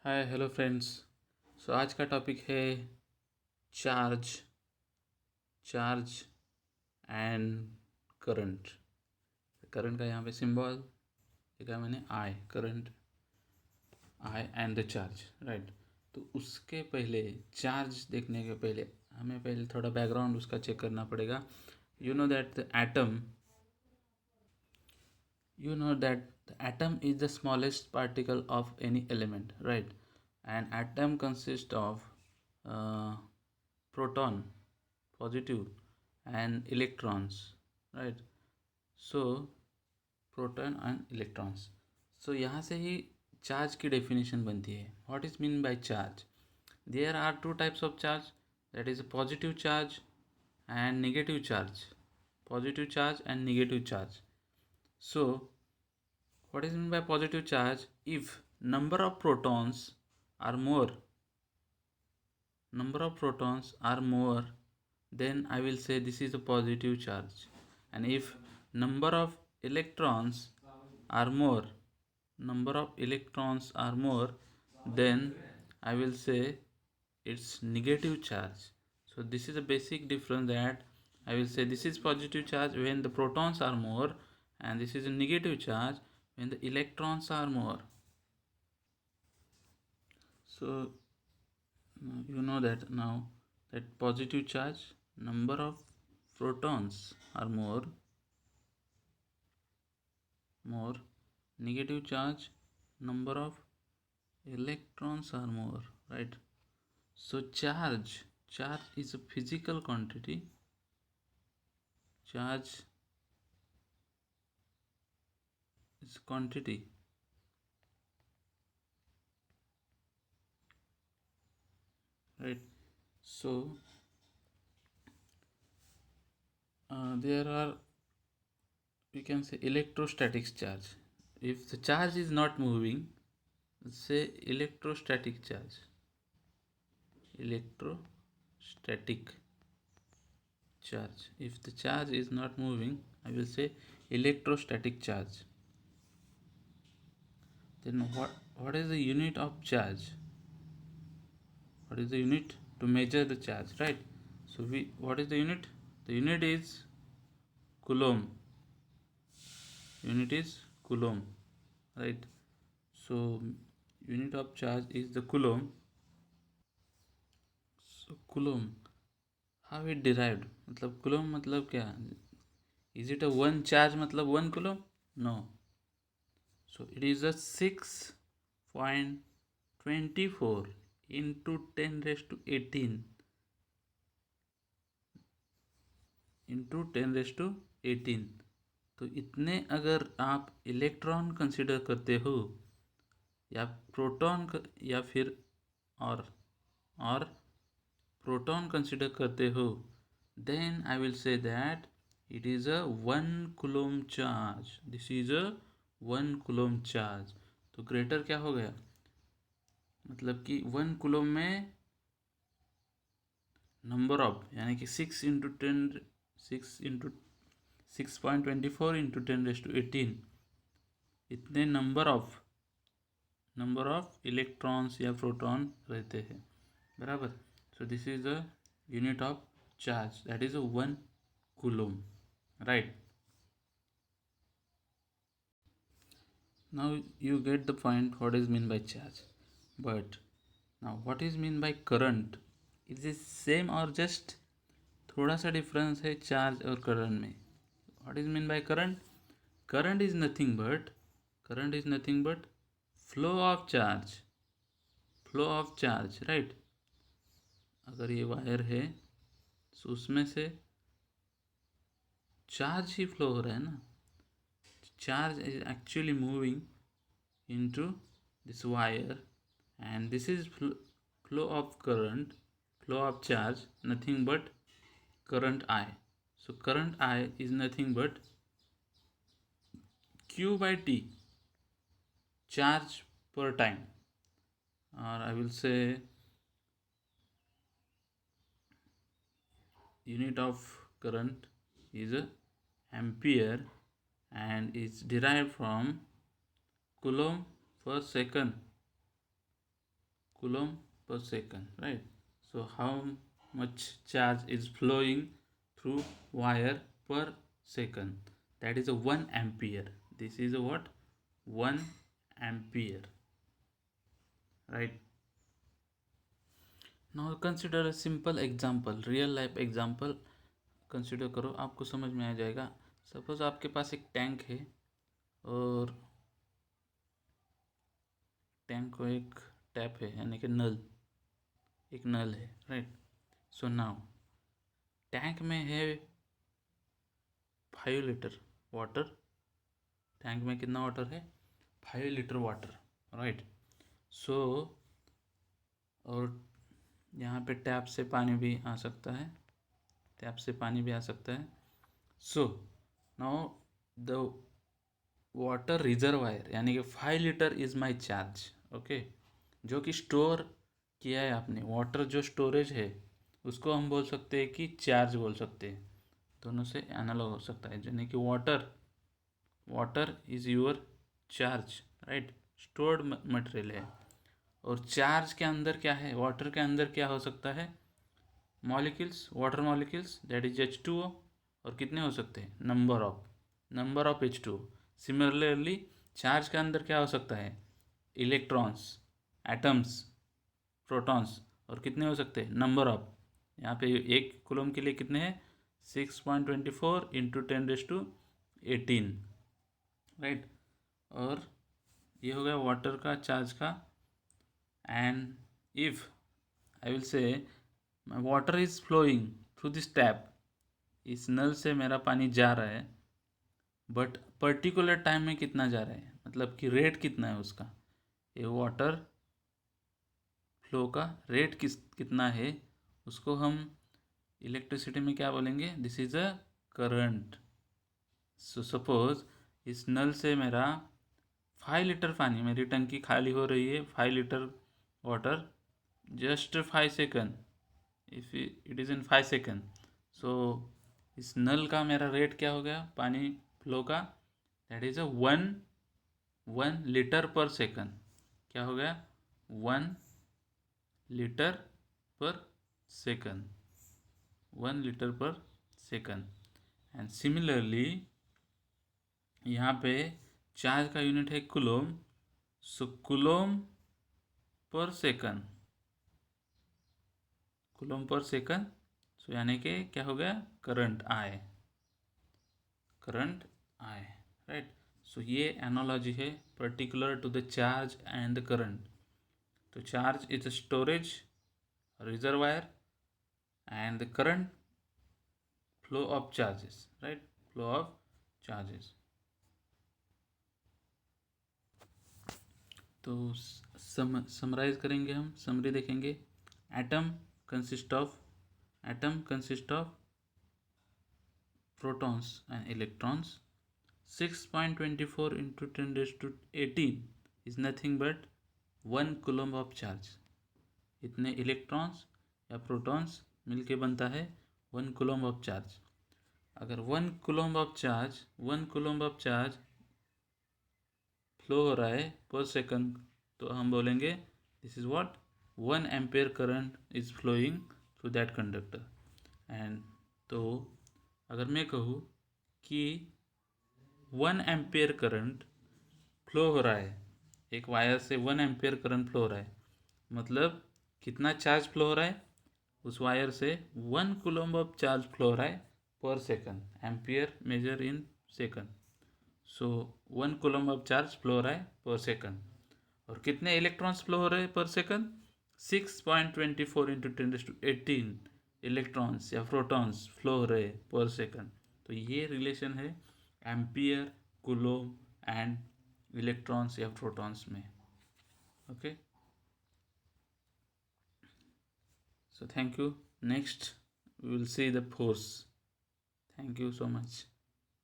Hi hello friends. आज का topic है charge charge and current. Current का यहाँ पे सिंबल लिखा है मैंने I, current I and the charge, right. तो उसके पहले चार्ज देखने के पहले हमें पहले थोड़ा बैकग्राउंड उसका चेक करना पड़ेगा। You know that the atom you know that the atom is the smallest particle of any element, right? An atom consists of proton, positive, and electrons, right? So proton and electrons. So यहाँ से ही charge की definition बनती है। What is mean by charge? There are two types of charge, that is positive charge and negative charge. Positive charge and negative charge. So what is meant by positive charge? If number of protons are more, then I will say this is a positive charge. And if number of electrons are more, then I will say it's negative charge. So this is a basic difference, that I will say this is positive charge when the protons are more, and this is a negative charge when the electrons are more. So you know that now, that positive charge, number of protons are more, negative charge, number of electrons are more, right? So charge is a physical quantity. Charge is quantity, right? So there are, we can say, electrostatic charge. If the charge is not moving, say electrostatic charge. Electrostatic charge. If the charge is not moving, I will say electrostatic charge. Then what is the unit of charge? What is the unit to measure the charge, right? So what is the unit? The unit is coulomb. Unit is coulomb, right? So unit of charge is the coulomb. So coulomb, how it derived? मतलब coulomb मतलब क्या? Is it a one charge मतलब 1 coulomb? No. So it is a 6.24 into 10 raised to 18 into 10 raised to 18. तो इतने अगर आप electron consider करते हो, या प्रोटॉन या फिर और प्रोटॉन कंसिडर करते हो, then I will say that it is a 1 coulomb charge. This is a 1 coulomb charge. तो ग्रेटर क्या हो गया? मतलब कि 1 coulomb में नंबर ऑफ, यानी कि 6.24 इंटू 10 रेस टू 18, इतने नंबर ऑफ इलेक्ट्रॉन्स या प्रोटॉन रहते हैं, बराबर। So this is the unit of charge, that is 1 coulomb, right? Now you get the point what is mean by charge. But now what is mean by current? Is it same or just थोड़ा सा difference है charge और current में? What is mean by current? Current is nothing but flow of charge, right? अगर ये wire है तो उसमें से चार्ज ही फ्लो हो रहा है ना. Charge is actually moving into this wire, and this is flow of current, flow of charge, nothing but current I. So current I is nothing but Q by T, charge per time, or I will say unit of current is a ampere, and is derived from coulomb per second. coulomb per second, right? So how much charge is flowing through wire per second? That is a 1 ampere. This is a what? 1 ampere, right? Now consider a simple example, real life example consider करो, आपको समझ में आ जाएगा. Suppose आपके पास एक tank है और tank को एक टैप है, यानी कि नल, एक नल है, राइट? सो नाउ टैंक में है 5 लीटर वाटर. टैंक में कितना वाटर है? 5 लीटर वाटर, राइट? सो और यहाँ पे टैप से पानी भी आ सकता है, टैप से पानी भी आ सकता है. So now the water reservoir, यानी कि 5 litre is my charge, okay? जो कि स्टोर किया है आपने, वाटर जो स्टोरेज है उसको हम बोल सकते हैं कि चार्ज बोल सकते हैं. दोनों से एनालॉग हो सकता है, यानी कि water is your charge, right? Stored material है. और चार्ज के अंदर क्या है? वाटर के अंदर क्या हो सकता है? Molecules, water molecules, that is H2O. और कितने हो सकते हैं? Number of H2O. Similarly charge के अंदर क्या हो सकता है? Electrons, atoms, protons. और कितने हो सकते हैं? Number of. यहाँ पे एक कूलम के लिए कितने हैं? 6.24 इंटू 10⁻18, राइट? और ये हो गया वाटर का चार्ज का. And if I will say water is flowing through this tap, इस नल से मेरा पानी जा रहा है, बट पर्टिकुलर टाइम में कितना जा रहा है, मतलब कि रेट कितना है उसका. ये वाटर फ्लो का रेट कितना है, उसको हम इलेक्ट्रिसिटी में क्या बोलेंगे? This is a current. So suppose इस नल से मेरा 5 लीटर पानी, मेरी टंकी खाली हो रही है, 5 litre water, just 5 second, if it is in 5 second. So इस नल का मेरा रेट क्या हो गया पानी फ्लो का? दैट इज़ अ 1 लीटर पर सेकंड. क्या हो गया? 1 लीटर पर सेकंड, 1 लीटर पर सेकंड. एंड सिमिलरली यहाँ पे चार्ज का यूनिट है कूलोम. सो कूलोम पर सेकंड, कूलोम पर सेकंड. सो यानी कि क्या हो गया? करंट आए, राइट? सो ये एनालॉजी है particular to the charge and the current. तो charge is a storage reservoir and the current flow of charges, right? Flow of charges. तो समराइज करेंगे, हम समरी देखेंगे. Atom consist of protons and electrons. 6.24 into 10⁻18 is nothing but 1 coulomb of charge. इतने electrons या protons मिलके बनता है 1 coulomb of charge. अगर 1 coulomb of charge फ्लो हो रहा है पर सेकंड, तो हम बोलेंगे this is what? 1 ampere current is flowing through that conductor. And तो अगर मैं कहूँ कि 1 एम्पेयर करंट फ्लो हो रहा है, एक वायर से 1 एम्पेयर करंट फ्लो हो रहा है, मतलब कितना चार्ज फ्लो हो रहा है? उस वायर से 1 कूलम्ब ऑफ चार्ज फ्लो हो रहा है पर second. Ampere measure in second. So 1 coulomb of charge flow हो रहा है पर सेकंड. और कितने इलेक्ट्रॉन्स फ्लो हो रहे हैं पर सेकंड? 6.24 इंटू 10⁻18 इलेक्ट्रॉन्स या प्रोटॉन्स फ्लो हो रहे हैं पर सेकंड. तो ये रिलेशन है एम्पियर, कूलम्ब एंड इलेक्ट्रॉन्स या प्रोटॉन्स में. Okay, so thank you. Next we will see the force. Thank you so much.